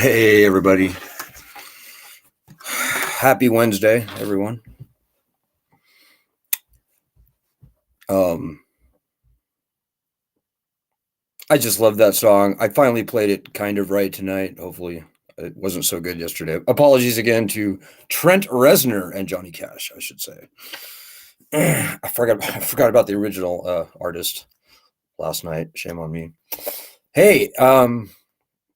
Hey, everybody. Happy Wednesday, everyone. I just love that song. I finally played it kind of right tonight. Hopefully it wasn't so good yesterday. Apologies again to Trent Reznor and Johnny Cash, I should say. I forgot about the original artist last night. Shame on me. Hey,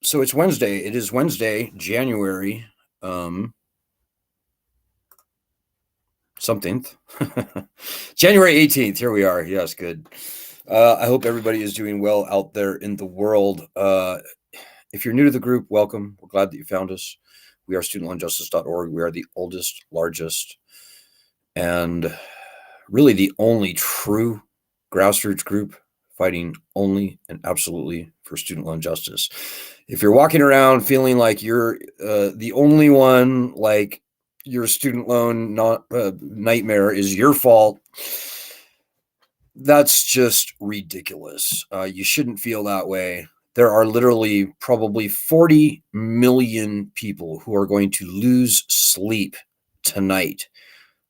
so it's Wednesday. It is Wednesday, January something. January 18th. Here we are. Yes, good. I hope everybody is doing well out there in the world. If you're new to the group, welcome. We're glad that you found us. We are studentloanjustice.org. We are the oldest, largest, and really the only true grassroots group fighting only and absolutely for student loan justice. If you're walking around feeling like you're the only one, like your student loan nightmare is your fault, that's just ridiculous. You shouldn't feel that way. There are literally probably 40 million people who are going to lose sleep tonight,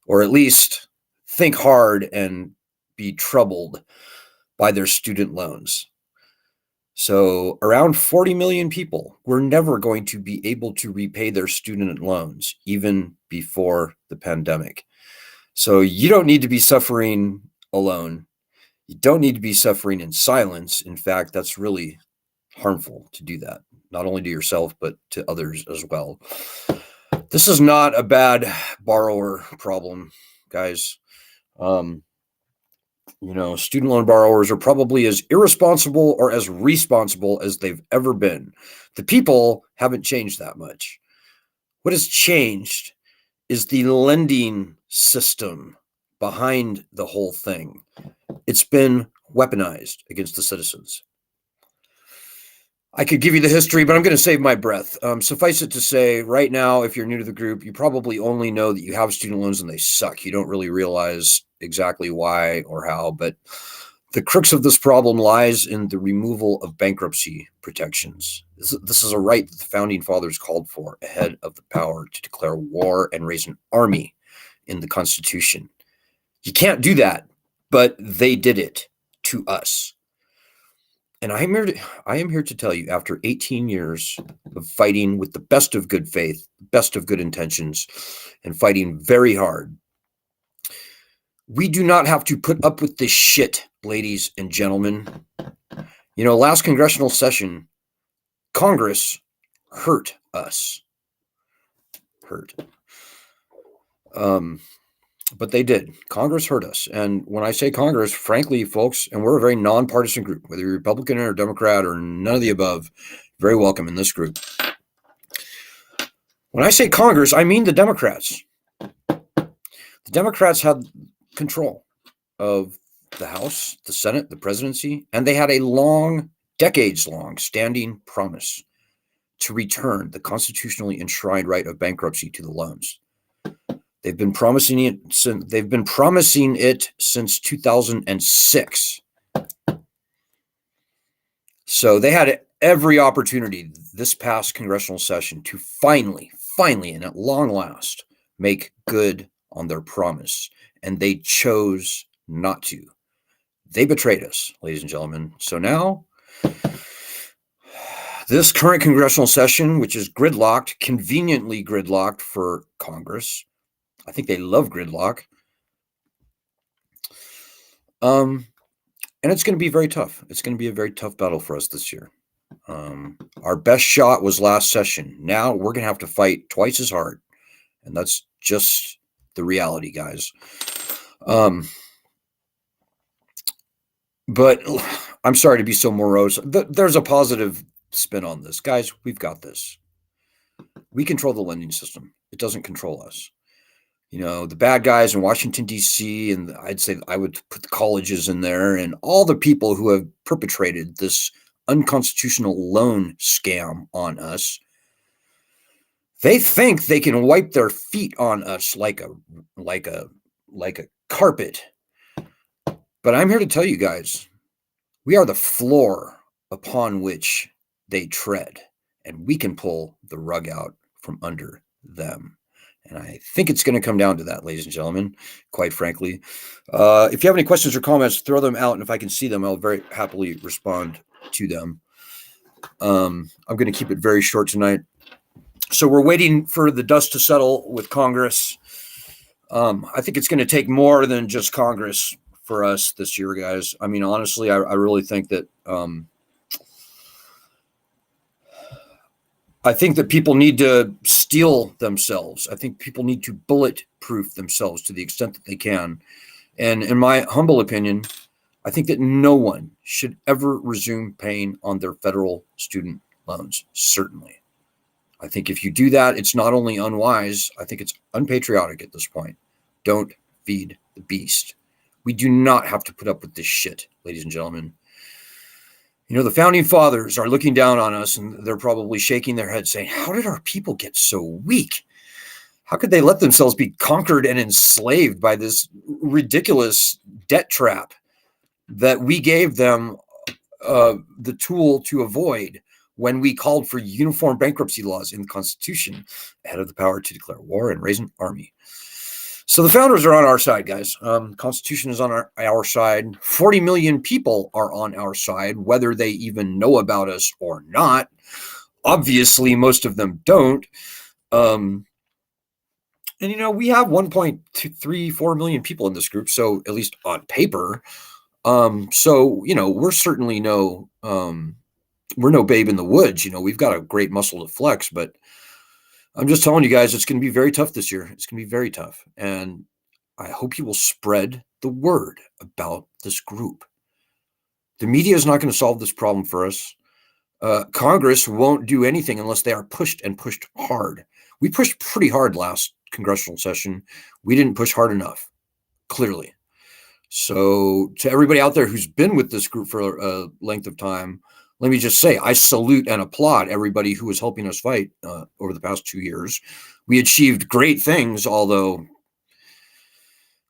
or at least think hard and be troubled by their student loans. So around 40 million people were never going to be able to repay their student loans, even before the pandemic. So you don't need to be suffering alone. You don't need to be suffering in silence. In fact, that's really harmful to do that, not only to yourself, but to others as well. This is not a bad borrower problem, guys. Student loan borrowers are probably as irresponsible or as responsible as they've ever been. The people haven't changed that much. What has changed is the lending system behind the whole thing. It's been weaponized against the citizens. I could give you the history, but I'm going to save my breath. Suffice it to say, right now, if you're new to the group, you probably only know that you have student loans and they suck. You don't really realize exactly why or how, but the crux of this problem lies in the removal of bankruptcy protections. This is a right that the founding fathers called for ahead of the power to declare war and raise an army in the Constitution. You can't do that, but they did it to us. And I am here to tell you, after 18 years of fighting with the best of good faith, best of good intentions, and fighting very hard, we do not have to put up with this shit, ladies and gentlemen. Last congressional session, Congress hurt us. But they did. Congress hurt us. And when I say Congress, frankly, folks, and we're a very nonpartisan group, whether you're Republican or Democrat or none of the above, very welcome in this group. When I say Congress, I mean the Democrats. The Democrats had control of the House, the Senate, the presidency, and they had a decades-long standing promise to return the constitutionally enshrined right of bankruptcy to the loans. They've been promising it since 2006. So they had every opportunity this past congressional session to finally, and at long last, make good on their promise. And they chose not to. They betrayed us, ladies and gentlemen. So now, this current congressional session, which is conveniently gridlocked for Congress, I think they love gridlock. And it's going to be very tough. It's going to be a very tough battle for us this year. Our best shot was last session. Now we're going to have to fight twice as hard. And that's just the reality, guys. But I'm sorry to be so morose. There's a positive spin on this. Guys, we've got this. We control the lending system. It doesn't control us. The bad guys in Washington, D.C., and I would put the colleges in there, and all the people who have perpetrated this unconstitutional loan scam on us, they think they can wipe their feet on us like a carpet. But I'm here to tell you guys, we are the floor upon which they tread. and we can pull the rug out from under them. And I think it's going to come down to that, ladies and gentlemen, quite frankly. If you have any questions or comments, throw them out. And if I can see them, I'll very happily respond to them. I'm going to keep it very short tonight. So we're waiting for the dust to settle with Congress. I think it's going to take more than just Congress for us this year, guys. I mean, honestly, I really think that people need to steel themselves. I think people need to bulletproof themselves to the extent that they can. And in my humble opinion, I think that no one should ever resume paying on their federal student loans, certainly. I think if you do that, it's not only unwise, I think it's unpatriotic at this point. Don't feed the beast. We do not have to put up with this shit, ladies and gentlemen. You know, the founding fathers are looking down on us, and they're probably shaking their heads saying, how did our people get so weak? How could they let themselves be conquered and enslaved by this ridiculous debt trap that we gave them the tool to avoid when we called for uniform bankruptcy laws in the Constitution, had the power to declare war and raise an army? So the founders are on our side, guys. Constitution is on our side. 40 million people are on our side, whether they even know about us or not. Obviously, most of them don't. And, you know, we have 1.34 million people in this group, so at least on paper. So, you know, we're certainly we're no babe in the woods. You know, we've got a great muscle to flex, but I'm just telling you guys, it's going to be very tough this year. It's going to be very tough. And I hope you will spread the word about this group. The media is not going to solve this problem for us. Congress won't do anything unless they are pushed and pushed hard. We pushed pretty hard last congressional session. We didn't push hard enough, clearly. So to everybody out there who's been with this group for a length of time, let me just say, I salute and applaud everybody who was helping us fight over the past 2 years. We achieved great things, although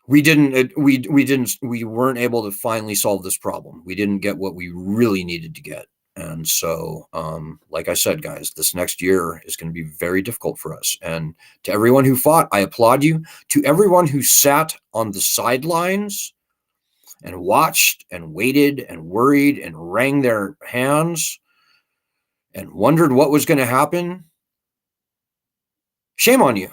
we weren't able to finally solve this problem. We didn't get what we really needed to get. And so, like I said, guys, this next year is going to be very difficult for us. And to everyone who fought, I applaud you. To everyone who sat on the sidelines and watched and waited and worried and wrung their hands and wondered what was going to happen, shame on you.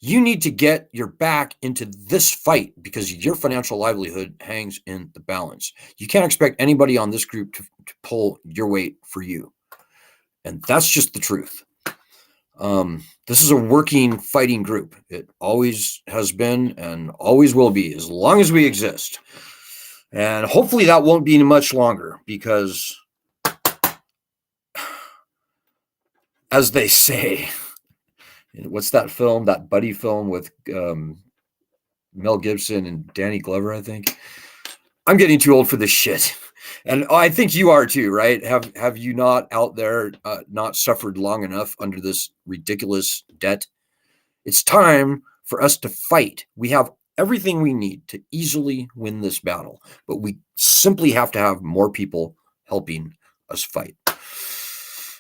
You need to get your back into this fight because your financial livelihood hangs in the balance. You can't expect anybody on this group to pull your weight for you. And that's just the truth. This is a working, fighting group. It always has been and always will be as long as we exist. And hopefully that won't be much longer because, as they say, what's that film, that buddy film with Mel Gibson and Danny Glover, I think? I'm getting too old for this shit. And I think you are too, right? Have you not out there not suffered long enough under this ridiculous debt? It's time for us to fight. We have everything we need to easily win this battle, but we simply have to have more people helping us fight.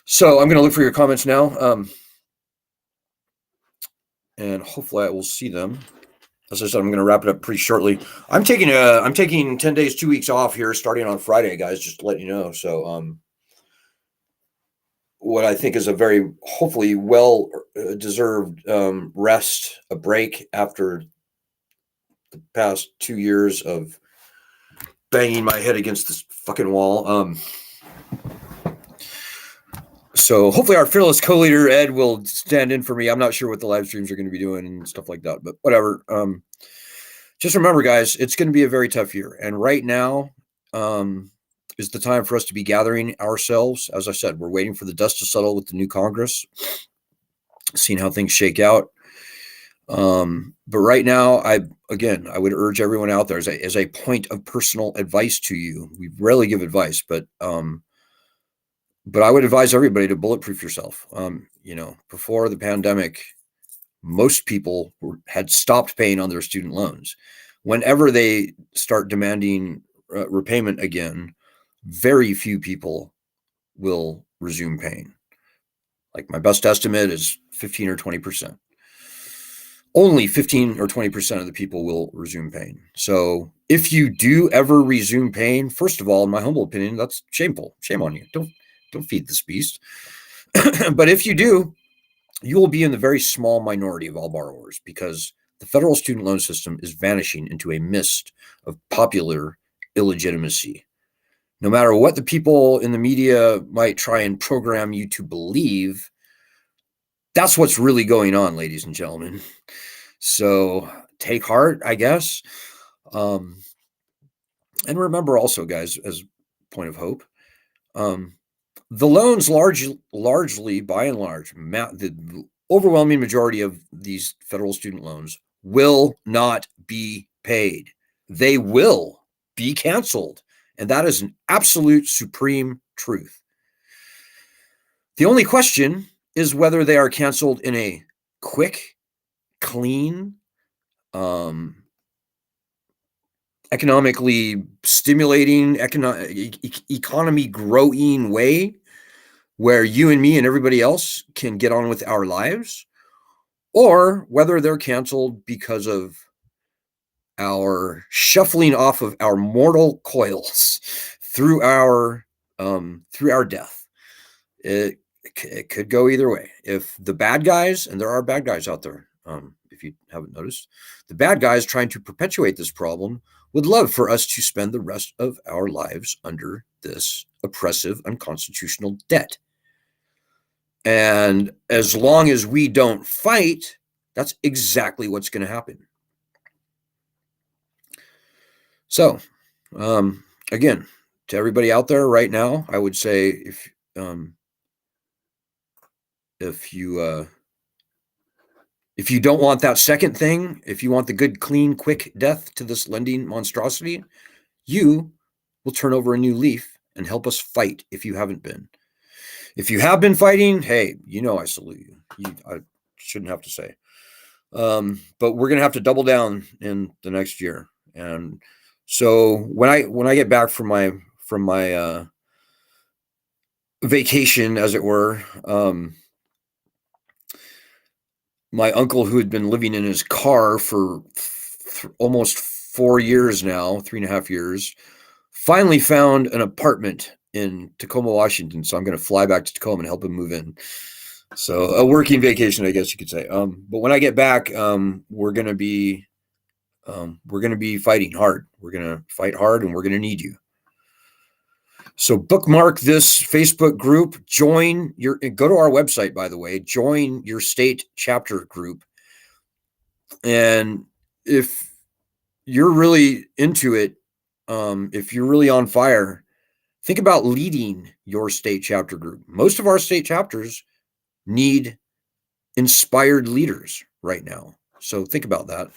So I'm going to look for your comments now. And hopefully I will see them. As I said, I'm going to wrap it up pretty shortly. I'm taking 10 days, 2 weeks off here starting on Friday, guys, just to let you know. So what I think is a very, hopefully, well-deserved rest, a break after the past 2 years of banging my head against this fucking wall. So hopefully our fearless co-leader, Ed, will stand in for me. I'm not sure what the live streams are going to be doing and stuff like that, but whatever. Just remember, guys, it's going to be a very tough year. And right now is the time for us to be gathering ourselves. As I said, we're waiting for the dust to settle with the new Congress, seeing how things shake out. But right now, I would urge everyone out there as a point of personal advice to you. We rarely give advice, but I would advise everybody to bulletproof yourself. Before the pandemic, most people had stopped paying on their student loans. Whenever they start demanding repayment again, very few people will resume paying. Like my best estimate is 15 or 20%. Only 15 or 20% of the people will resume paying. So if you do ever resume paying, first of all, in my humble opinion, that's shameful. Shame on you. Don't feed this beast. But if you do, you will be in the very small minority of all borrowers, because the federal student loan system is vanishing into a mist of popular illegitimacy. No matter what the people in the media might try and program you to believe, that's what's really going on, ladies and gentlemen. So take heart, I guess. And remember also, guys, as point of hope, the loans largely, by and large, the overwhelming majority of these federal student loans will not be paid. They will be canceled. And that is an absolute supreme truth. The only question is whether they are canceled in a quick, clean, economically stimulating, economy growing way where you and me and everybody else can get on with our lives, or whether they're canceled because of our shuffling off of our mortal coils through our death. It could go either way. If the bad guys, and there are bad guys out there, if you haven't noticed, the bad guys trying to perpetuate this problem would love for us to spend the rest of our lives under this oppressive, unconstitutional debt. And as long as we don't fight, that's exactly what's going to happen. So, again, to everybody out there right now, I would say if you don't want that second thing, if you want the good, clean, quick death to this lending monstrosity, you will turn over a new leaf and help us fight if you haven't been. If you have been fighting, hey, I salute you. I shouldn't have to say. But we're going to have to double down in the next year. And so when I get back from my vacation, as it were, my uncle, who had been living in his car for almost 4 years now, 3.5 years, finally found an apartment in Tacoma, Washington. So I'm going to fly back to Tacoma and help him move in. So a working vacation, I guess you could say. But when I get back, we're going to be fighting hard. We're going to fight hard, and we're going to need you. So bookmark this Facebook group, go to our website, by the way, join your state chapter group. And if you're really into it, if you're really on fire, think about leading your state chapter group. Most of our state chapters need inspired leaders right now. So think about that.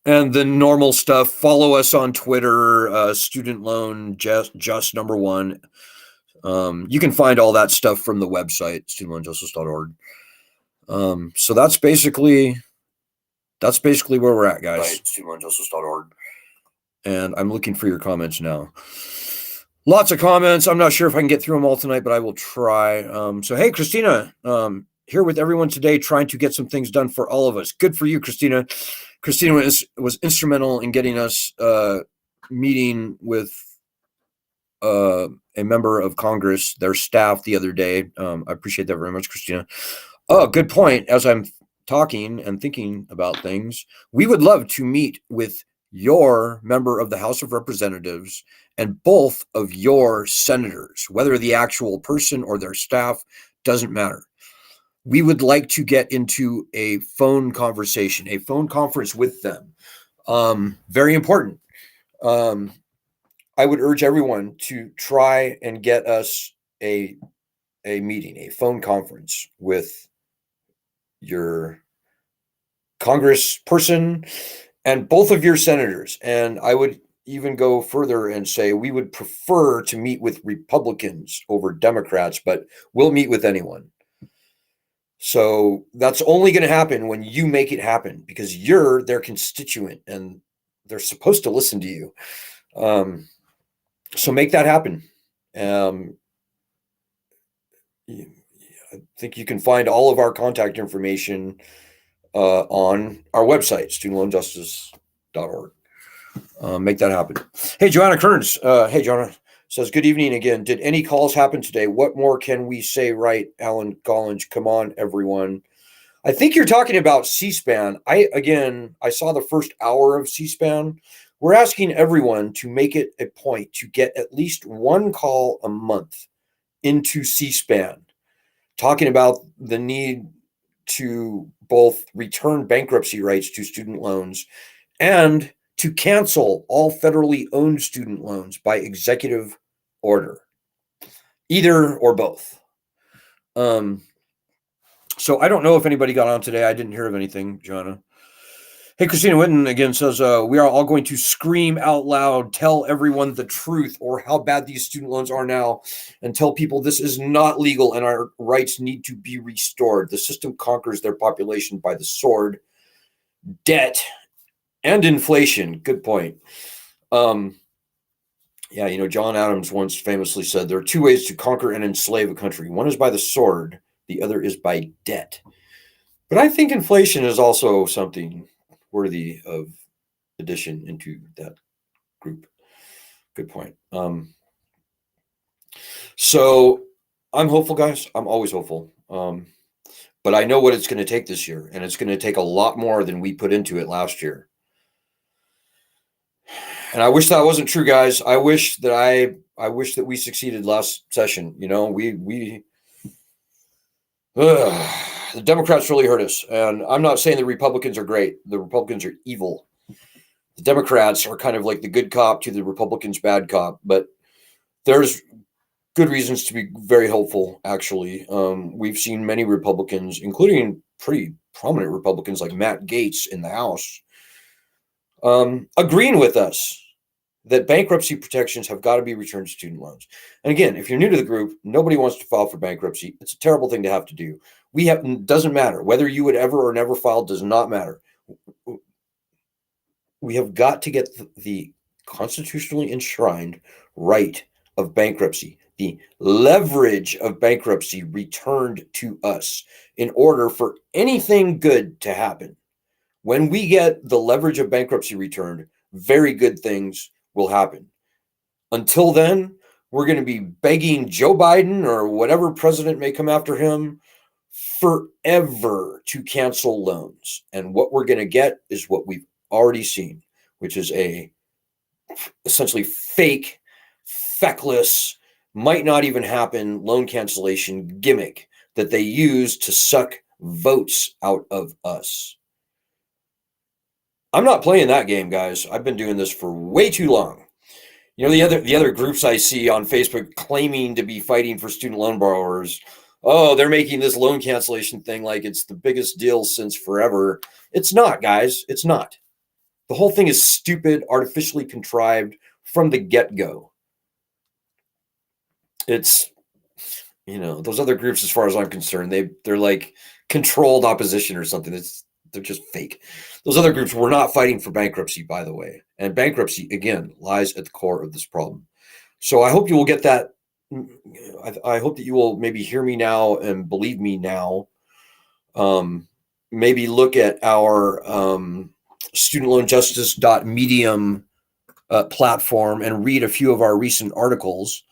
And the normal stuff, follow us on Twitter, student loan, just number one. You can find all that stuff from the website, studentloanjustice.org. So that's basically where we're at, guys. Studentloanjustice.org. And I'm looking for your comments now. Lots of comments. I'm not sure if I can get through them all tonight, but I will try. So, hey, Christina, here with everyone today, trying to get some things done for all of us. Good for you, Christina. Christina was instrumental in getting us meeting with a member of Congress, their staff, the other day. I appreciate that very much, Christina. Oh, good point. As I'm talking and thinking about things, we would love to meet with your member of the House of Representatives and both of your senators, whether the actual person or their staff, doesn't matter. We would like to get into a phone conversation, a phone conference with them. Very important. I would urge everyone to try and get us a meeting, a phone conference with your congressperson and both of your senators. And I would even go further and say we would prefer to meet with Republicans over Democrats, but we'll meet with anyone. So that's only going to happen when you make it happen, because you're their constituent and they're supposed to listen to you. So make that happen. I think you can find all of our contact information on our website, studentloanjustice.org. Make that happen. Hey, Joanna Kearns. Hey, Joanna says, good evening again. Did any calls happen today? What more can we say, right? Alan Collins, come on, everyone. I think you're talking about C-SPAN. I saw the first hour of C-SPAN. We're asking everyone to make it a point to get at least one call a month into C-SPAN, talking about the need to both return bankruptcy rights to student loans and to cancel all federally owned student loans by executive order, either or both. So I don't know if anybody got on today. I didn't hear of anything, Joanna. Hey, Christina Witten again says, we are all going to scream out loud, tell everyone the truth or how bad these student loans are now, and tell people this is not legal and our rights need to be restored. The system conquers their population by the sword, debt, and inflation. Good point. Yeah, John Adams once famously said, there are two ways to conquer and enslave a country. One is by the sword, the other is by debt. But I think inflation is also something worthy of addition into that group. Good point. So I'm hopeful, guys. I'm always hopeful. But I know what it's going to take this year, and it's going to take a lot more than we put into it last year. And I wish that wasn't true, guys. I wish that we succeeded last session. The Democrats really hurt us. And I'm not saying the Republicans are great. The Republicans are evil. The Democrats are kind of like the good cop to the Republicans' bad cop. But there's good reasons to be very hopeful, actually. We've seen many Republicans, including pretty prominent Republicans like Matt Gaetz in the House, agreeing with us that bankruptcy protections have got to be returned to student loans. And again, if you're new to the group, nobody wants to file for bankruptcy. It's a terrible thing to have to do. Doesn't matter whether you would ever or never file, does not matter. We have got to get the constitutionally enshrined right of bankruptcy, the leverage of bankruptcy returned to us in order for anything good to happen. When we get the leverage of bankruptcy returned, very good things will happen. Until then, we're going to be begging Joe Biden or whatever president may come after him forever to cancel loans. And what we're going to get is what we've already seen, which is a essentially fake, feckless, might not even happen loan cancellation gimmick that they use to suck votes out of us. I'm not playing that game, guys. I've been doing this for way too long. The other groups I see on Facebook claiming to be fighting for student loan borrowers, they're making this loan cancellation thing like it's the biggest deal since forever. It's not, guys. It's not. The whole thing is stupid, artificially contrived from the get-go. It's, those other groups, as far as I'm concerned, they're like controlled opposition or something. They're just fake. Those other groups were not fighting for bankruptcy, by the way. And bankruptcy, again, lies at the core of this problem. So I hope you will get that. I hope that you will maybe hear me now and believe me now. Maybe look at our studentloanjustice.medium platform and read a few of our recent articles,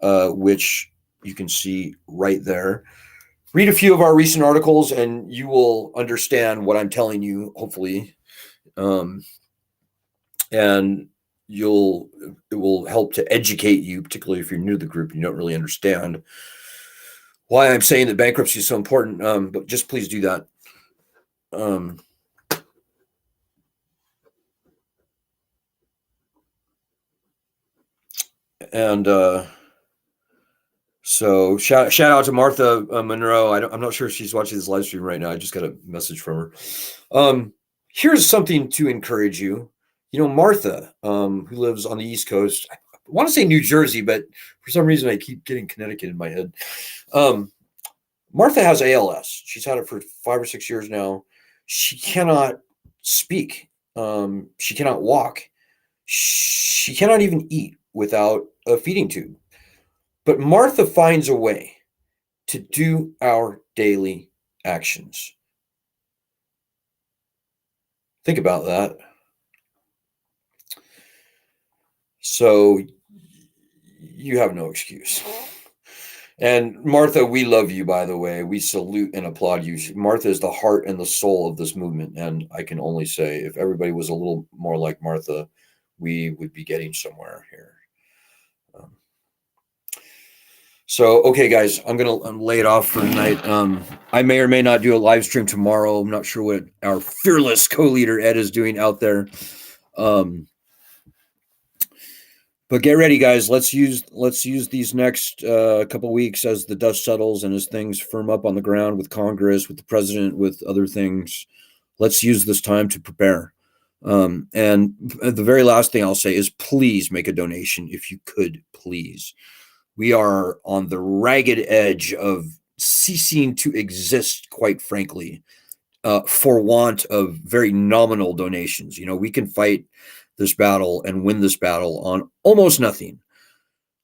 which you can see right there. Read a few of our recent articles and you will understand what I'm telling you, hopefully. And it will help to educate you, particularly if you're new to the group and you don't really understand why I'm saying that bankruptcy is so important. But just please do that. So shout out to Martha Monroe. I'm not sure if she's watching this live stream right now. I just got a message from her. Here's something to encourage you. Martha, who lives on the East Coast, I want to say New Jersey, but for some reason I keep getting Connecticut in my head. Martha has ALS. She's had it for 5 or 6 years now. She cannot speak. She cannot walk. She cannot even eat without a feeding tube. But Martha finds a way to do our daily actions. Think about that. So you have no excuse. And Martha, we love you, by the way. We salute and applaud you. Martha is the heart and the soul of this movement. And I can only say, if everybody was a little more like Martha, we would be getting somewhere here. So, okay, guys, I'm going to lay it off for tonight. I may or may not do a live stream tomorrow. I'm not sure what our fearless co-leader Ed is doing out there. But get ready, guys. Let's use these next couple weeks as the dust settles and as things firm up on the ground with Congress, with the president, with other things. Let's use this time to prepare. And the very last thing I'll say is please make a donation if you could, please. We are on the ragged edge of ceasing to exist, quite frankly, for want of very nominal donations. You know, we can fight this battle and win this battle on almost nothing,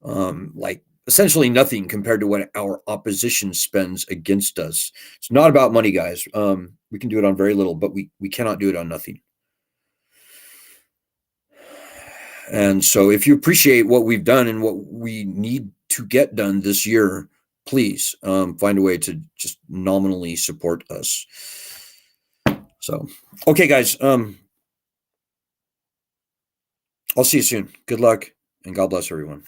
like essentially nothing compared to what our opposition spends against us. It's not about money, guys. We can do it on very little, but we cannot do it on nothing. And so if you appreciate what we've done and what we need to get done this year, please find a way to just nominally support us. So, okay, guys, I'll see you soon. Good luck and God bless everyone.